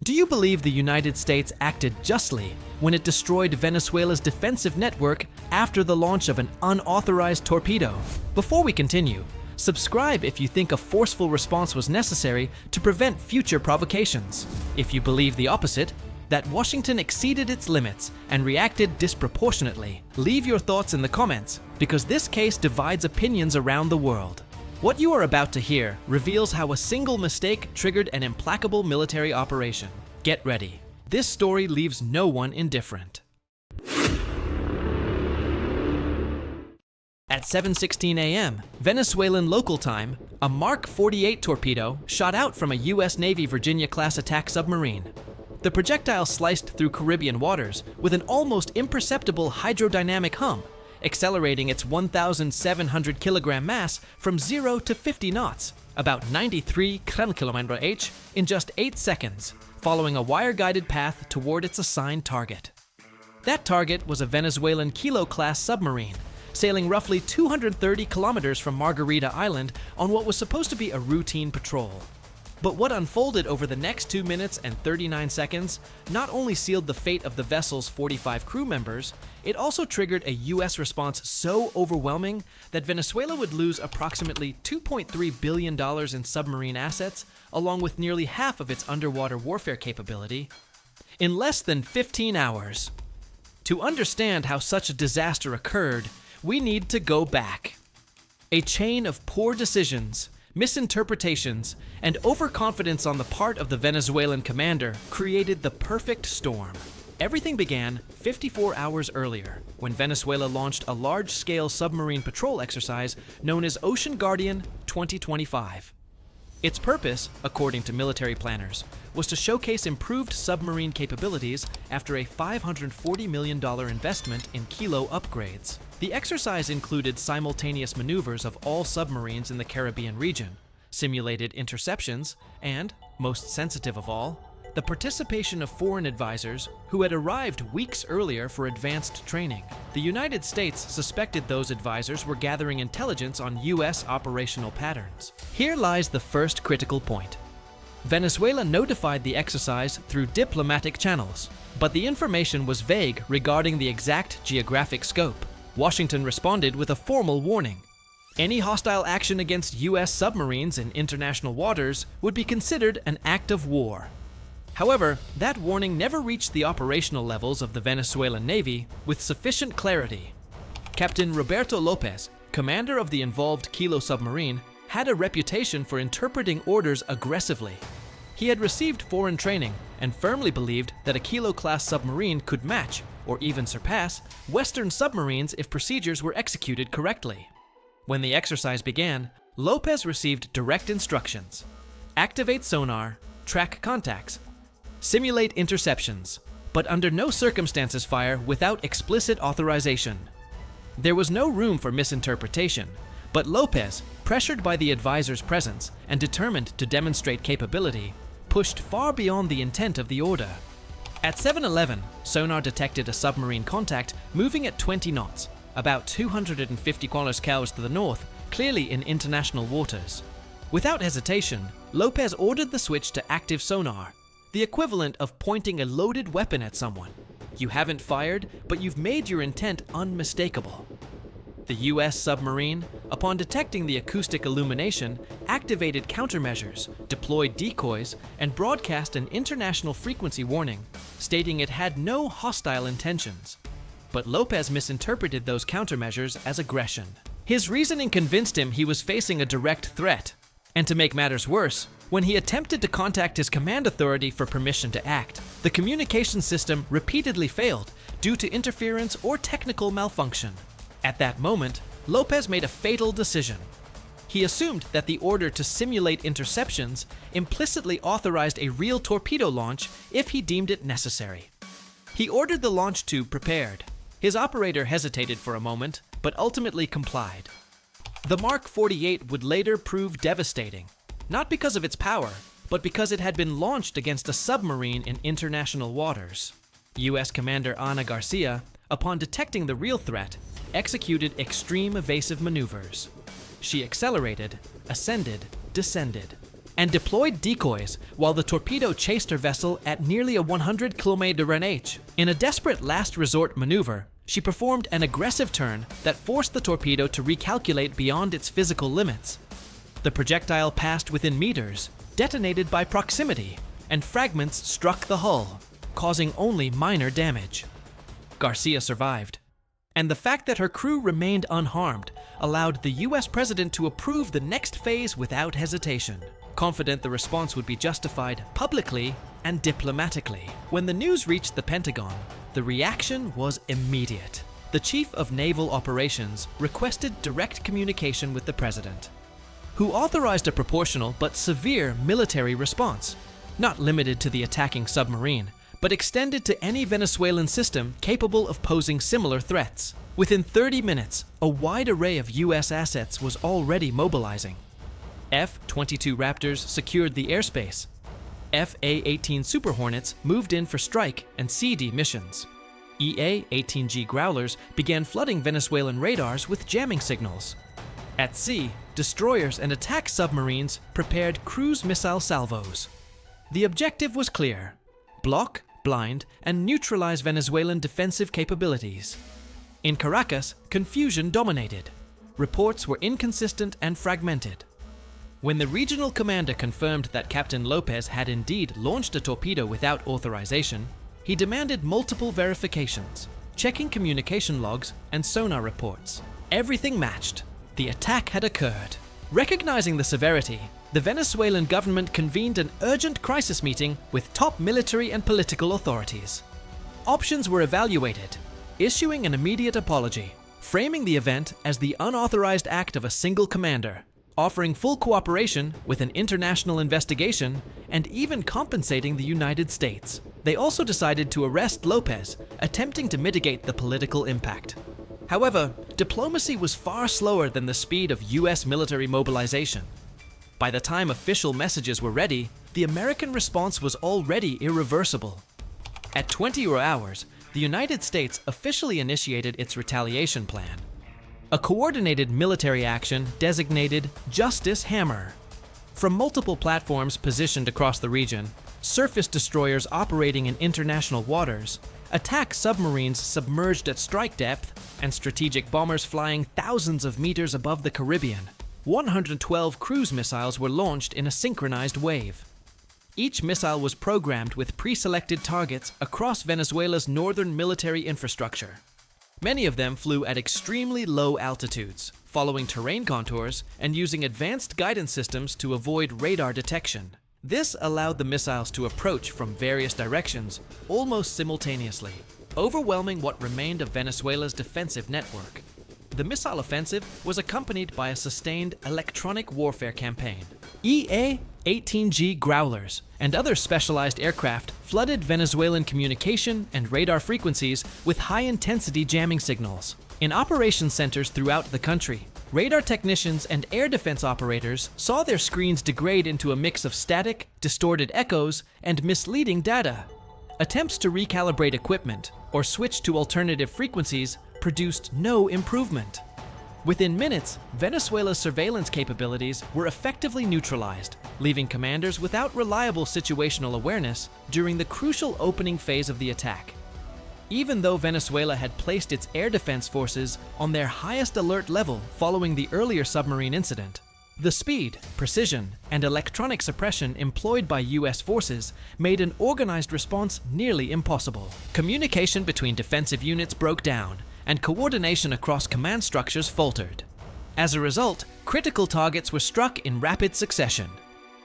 Do you believe the United States acted justly when it destroyed Venezuela's defensive network after the launch of an unauthorized torpedo? Before we continue, subscribe if you think a forceful response was necessary to prevent future provocations. If you believe the opposite, that Washington exceeded its limits and reacted disproportionately, leave your thoughts in the comments, because this case divides opinions around the world. What you are about to hear reveals how a single mistake triggered an implacable military operation. Get ready. This story leaves no one indifferent. At 7:16 a.m. Venezuelan local time, a Mark 48 torpedo shot out from a U.S. Navy Virginia-class attack submarine. The projectile sliced through Caribbean waters with an almost imperceptible hydrodynamic hum, accelerating its 1,700 kilogram mass from 0 to 50 knots, about 93 km/h, in just 8 seconds, following a wire-guided path toward its assigned target. That target was a Venezuelan Kilo-class submarine, sailing roughly 230 kilometers from Margarita Island on what was supposed to be a routine patrol. But what unfolded over the next 2 minutes and 39 seconds not only sealed the fate of the vessel's 45 crew members, it also triggered a U.S. response so overwhelming that Venezuela would lose approximately $2.3 billion in submarine assets, along with nearly half of its underwater warfare capability, in less than 15 hours. To understand how such a disaster occurred, we need to go back. A chain of poor decisions, misinterpretations, and overconfidence on the part of the Venezuelan commander created the perfect storm. Everything began 54 hours earlier, when Venezuela launched a large-scale submarine patrol exercise known as Ocean Guardian 2025. Its purpose, according to military planners, was to showcase improved submarine capabilities after a $540 million investment in Kilo upgrades. The exercise included simultaneous maneuvers of all submarines in the Caribbean region, simulated interceptions, and, most sensitive of all, the participation of foreign advisors who had arrived weeks earlier for advanced training. The United States suspected those advisors were gathering intelligence on U.S. operational patterns. Here lies the first critical point. Venezuela notified the exercise through diplomatic channels, but the information was vague regarding the exact geographic scope. Washington responded with a formal warning. Any hostile action against U.S. submarines in international waters would be considered an act of war. However, that warning never reached the operational levels of the Venezuelan Navy with sufficient clarity. Captain Roberto Lopez, commander of the involved Kilo submarine, had a reputation for interpreting orders aggressively. He had received foreign training and firmly believed that a Kilo-class submarine could match, or even surpass, Western submarines if procedures were executed correctly. When the exercise began, Lopez received direct instructions: activate sonar, track contacts, simulate interceptions, but under no circumstances fire without explicit authorization. There was no room for misinterpretation, but Lopez, pressured by the advisor's presence and determined to demonstrate capability, pushed far beyond the intent of the order. At 7:11, sonar detected a submarine contact moving at 20 knots, about 250 km to the north, clearly in international waters. Without hesitation, Lopez ordered the switch to active sonar, the equivalent of pointing a loaded weapon at someone. You haven't fired, but you've made your intent unmistakable. The U.S. submarine, upon detecting the acoustic illumination, activated countermeasures, deployed decoys, and broadcast an international frequency warning, stating it had no hostile intentions. But Lopez misinterpreted those countermeasures as aggression. His reasoning convinced him he was facing a direct threat. And to make matters worse, when he attempted to contact his command authority for permission to act, the communication system repeatedly failed due to interference or technical malfunction. At that moment, Lopez made a fatal decision. He assumed that the order to simulate interceptions implicitly authorized a real torpedo launch if he deemed it necessary. He ordered the launch tube prepared. His operator hesitated for a moment, but ultimately complied. The Mark 48 would later prove devastating, not because of its power, but because it had been launched against a submarine in international waters. U.S. Commander Ana Garcia, upon detecting the real threat, executed extreme evasive maneuvers. She accelerated, ascended, descended, and deployed decoys while the torpedo chased her vessel at nearly a 100 km range. In a desperate last resort maneuver, she performed an aggressive turn that forced the torpedo to recalculate beyond its physical limits. The projectile passed within meters, detonated by proximity, and fragments struck the hull, causing only minor damage. Garcia survived, and the fact that her crew remained unharmed allowed the US president to approve the next phase without hesitation, confident the response would be justified publicly and diplomatically. When the news reached the Pentagon, the reaction was immediate. The Chief of Naval Operations requested direct communication with the president, who authorized a proportional but severe military response, not limited to the attacking submarine, but extended to any Venezuelan system capable of posing similar threats. Within 30 minutes, a wide array of US assets was already mobilizing. F-22 Raptors secured the airspace. FA-18 Super Hornets moved in for strike and CD missions. EA-18G Growlers began flooding Venezuelan radars with jamming signals. At sea, destroyers and attack submarines prepared cruise missile salvos. The objective was clear: block, blind, and neutralize Venezuelan defensive capabilities. In Caracas, confusion dominated. Reports were inconsistent and fragmented. When the regional commander confirmed that Captain Lopez had indeed launched a torpedo without authorization, he demanded multiple verifications, checking communication logs and sonar reports. Everything matched. The attack had occurred. Recognizing the severity, the Venezuelan government convened an urgent crisis meeting with top military and political authorities. Options were evaluated: issuing an immediate apology, framing the event as the unauthorized act of a single commander, offering full cooperation with an international investigation, and even compensating the United States. They also decided to arrest Lopez, attempting to mitigate the political impact. However, diplomacy was far slower than the speed of US military mobilization. By the time official messages were ready, the American response was already irreversible. At 20 hours, the United States officially initiated its retaliation plan. A coordinated military action designated Justice Hammer. From multiple platforms positioned across the region, surface destroyers operating in international waters, attack submarines submerged at strike depth, and strategic bombers flying thousands of meters above the Caribbean, 112 cruise missiles were launched in a synchronized wave. Each missile was programmed with pre-selected targets across Venezuela's northern military infrastructure. Many of them flew at extremely low altitudes, following terrain contours and using advanced guidance systems to avoid radar detection. This allowed the missiles to approach from various directions almost simultaneously, overwhelming what remained of Venezuela's defensive network. The missile offensive was accompanied by a sustained electronic warfare campaign. EA-18G Growlers and other specialized aircraft flooded Venezuelan communication and radar frequencies with high-intensity jamming signals. In operation centers throughout the country, radar technicians and air defense operators saw their screens degrade into a mix of static, distorted echoes, and misleading data. Attempts to recalibrate equipment or switch to alternative frequencies produced no improvement. Within minutes, Venezuela's surveillance capabilities were effectively neutralized, leaving commanders without reliable situational awareness during the crucial opening phase of the attack. Even though Venezuela had placed its air defense forces on their highest alert level following the earlier submarine incident, the speed, precision, and electronic suppression employed by US forces made an organized response nearly impossible. Communication between defensive units broke down, and coordination across command structures faltered. As a result, critical targets were struck in rapid succession.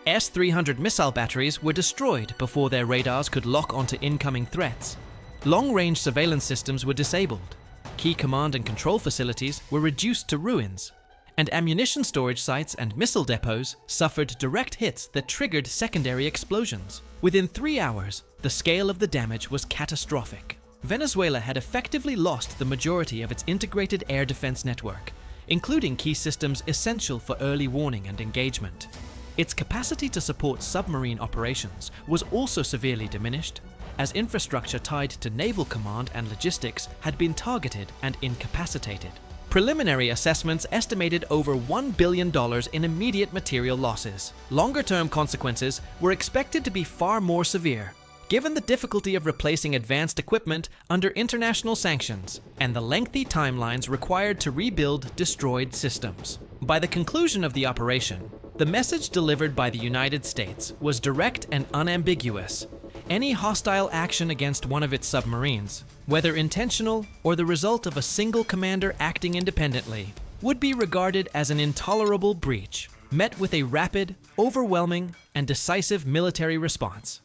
S-300 missile batteries were destroyed before their radars could lock onto incoming threats. Long-range surveillance systems were disabled. Key command and control facilities were reduced to ruins, and ammunition storage sites and missile depots suffered direct hits that triggered secondary explosions. Within 3 hours, the scale of the damage was catastrophic. Venezuela had effectively lost the majority of its integrated air defense network, including key systems essential for early warning and engagement. Its capacity to support submarine operations was also severely diminished, as infrastructure tied to naval command and logistics had been targeted and incapacitated. Preliminary assessments estimated over $1 billion in immediate material losses. Longer-term consequences were expected to be far more severe, given the difficulty of replacing advanced equipment under international sanctions and the lengthy timelines required to rebuild destroyed systems. By the conclusion of the operation, the message delivered by the United States was direct and unambiguous. Any hostile action against one of its submarines, whether intentional or the result of a single commander acting independently, would be regarded as an intolerable breach, met with a rapid, overwhelming, and decisive military response.